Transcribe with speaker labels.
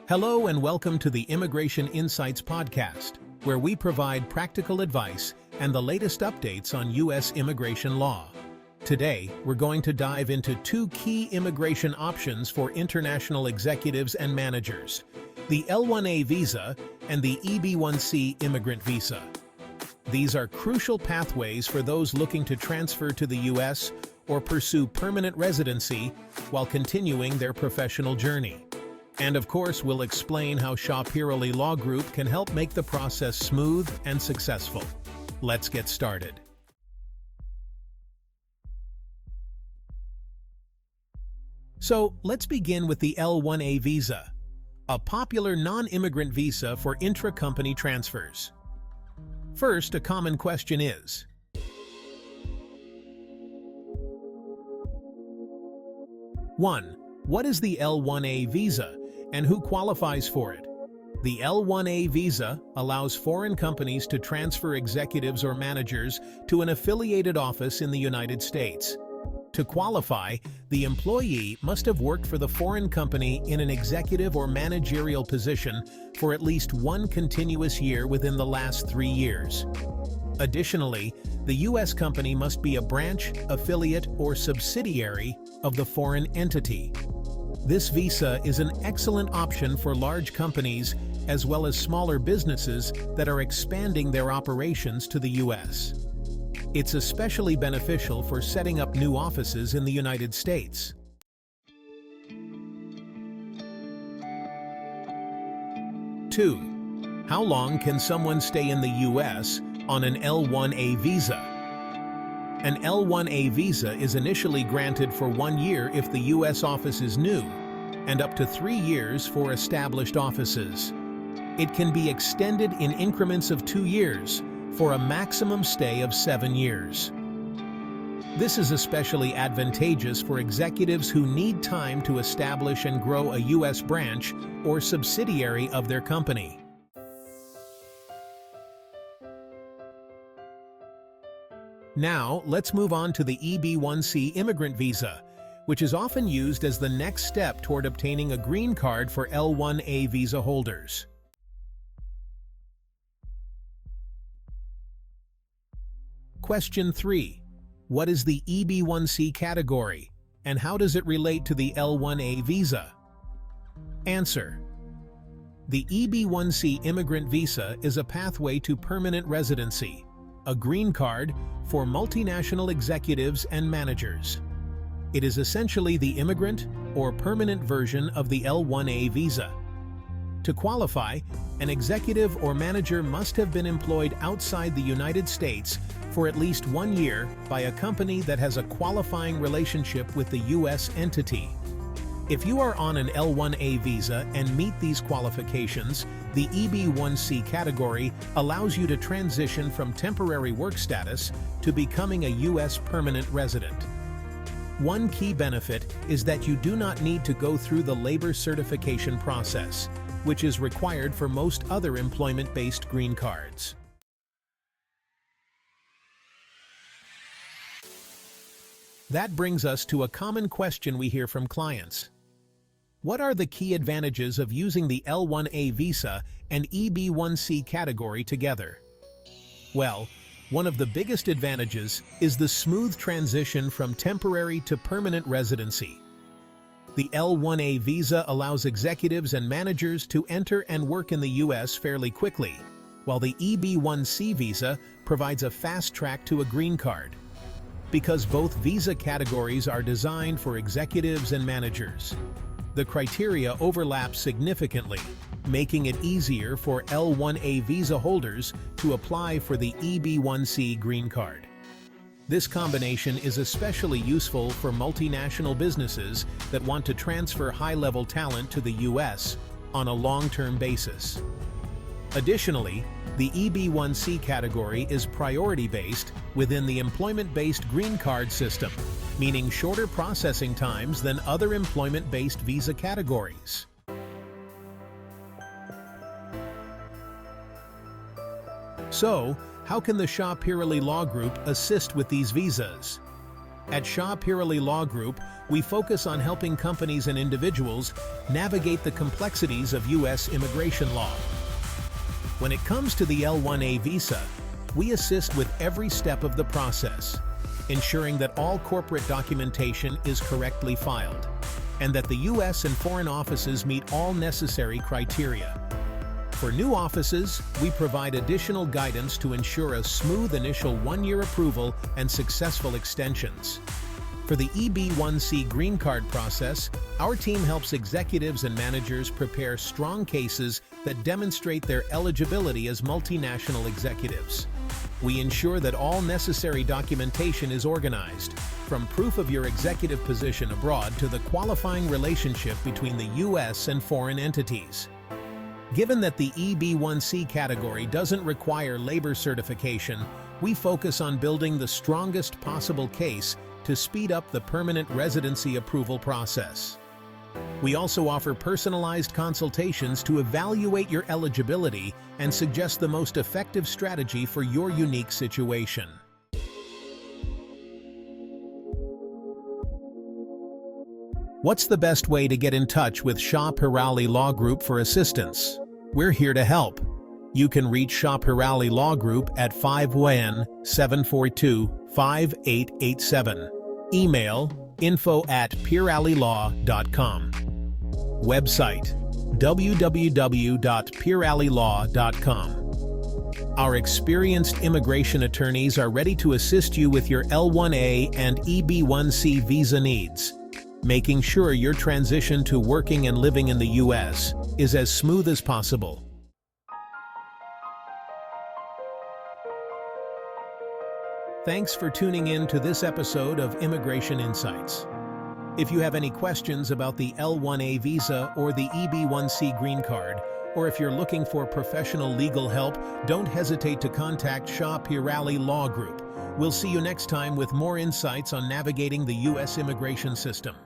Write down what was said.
Speaker 1: Hello and welcome to the Immigration Insights podcast, where we provide practical advice and the latest updates on U.S. immigration law. Today, we're going to dive into two key immigration options for international executives and managers, the L1A visa and the EB1C immigrant visa. These are crucial pathways for those looking to transfer to the U.S. or pursue permanent residency while continuing their professional journey. And of course, we'll explain how Shah Peerally Law Group can help make the process smooth and successful. Let's get started. So, let's begin with the L1A visa, a popular non-immigrant visa for intra-company transfers. First, a common question is, one, what is the L1A visa and who qualifies for it? The L1A visa allows foreign companies to transfer executives or managers to an affiliated office in the United States. To qualify, the employee must have worked for the foreign company in an executive or managerial position for at least one continuous year within the last 3 years. Additionally, the U.S. company must be a branch, affiliate, or subsidiary of the foreign entity. This visa is an excellent option for large companies as well as smaller businesses that are expanding their operations to the U.S. It's especially beneficial for setting up new offices in the United States. 2. How long can someone stay in the U.S. on an L1A visa? An L1A visa is initially granted for 1 year if the U.S. office is new, and up to 3 years for established offices. It can be extended in increments of 2 years for a maximum stay of 7 years. This is especially advantageous for executives who need time to establish and grow a U.S. branch or subsidiary of their company. Now, let's move on to the EB1C immigrant visa, which is often used as the next step toward obtaining a green card for L1A visa holders. Question 3. What is the EB1C category, and how does it relate to the L1A visa? Answer. The EB1C immigrant visa is a pathway to permanent residency, a green card for multinational executives and managers. It is essentially the immigrant or permanent version of the L1A visa. To qualify, an executive or manager must have been employed outside the United States for at least 1 year by a company that has a qualifying relationship with the U.S. entity. If you are on an L1A visa and meet these qualifications, the EB1C category allows you to transition from temporary work status to becoming a U.S. permanent resident. One key benefit is that you do not need to go through the labor certification process, which is required for most other employment-based green cards. That brings us to a common question we hear from clients. What are the key advantages of using the L1A visa and EB1C category together? Well, one of the biggest advantages is the smooth transition from temporary to permanent residency. The L1A visa allows executives and managers to enter and work in the U.S. fairly quickly, while the EB1C visa provides a fast track to a green card. Because both visa categories are designed for executives and managers, the criteria overlap significantly, making it easier for L1A visa holders to apply for the EB1C Green Card. This combination is especially useful for multinational businesses that want to transfer high-level talent to the U.S. on a long-term basis. Additionally, the EB1C category is priority-based within the employment-based green card system, meaning shorter processing times than other employment-based visa categories. So, how can the Shah Peerally Law Group assist with these visas? At Shah Peerally Law Group, we focus on helping companies and individuals navigate the complexities of U.S. immigration law. When it comes to the L1A visa, we assist with every step of the process, ensuring that all corporate documentation is correctly filed, and that the U.S. and foreign offices meet all necessary criteria. For new offices, we provide additional guidance to ensure a smooth initial one-year approval and successful extensions. For the EB1C Green Card process, our team helps executives and managers prepare strong cases that demonstrate their eligibility as multinational executives. We ensure that all necessary documentation is organized, from proof of your executive position abroad to the qualifying relationship between the U.S. and foreign entities. Given that the EB1C category doesn't require labor certification, we focus on building the strongest possible case to speed up the permanent residency approval process. We also offer personalized consultations to evaluate your eligibility and suggest the most effective strategy for your unique situation. What's the best way to get in touch with Shah Peerally Law Group for assistance? We're here to help. You can reach Shah Peerally Law Group at 510-742-5887. Email info@peerallylaw.com. Website www.peerallylaw.com. Our experienced immigration attorneys are ready to assist you with your L1A and EB1C visa needs, making sure your transition to working and living in the U.S. is as smooth as possible. Thanks for tuning in to this episode of Immigration Insights. If you have any questions about the L1A visa or the EB1C Green Card, or if you're looking for professional legal help, don't hesitate to contact Shah Peerally Law Group. We'll see you next time with more insights on navigating the U.S. immigration system.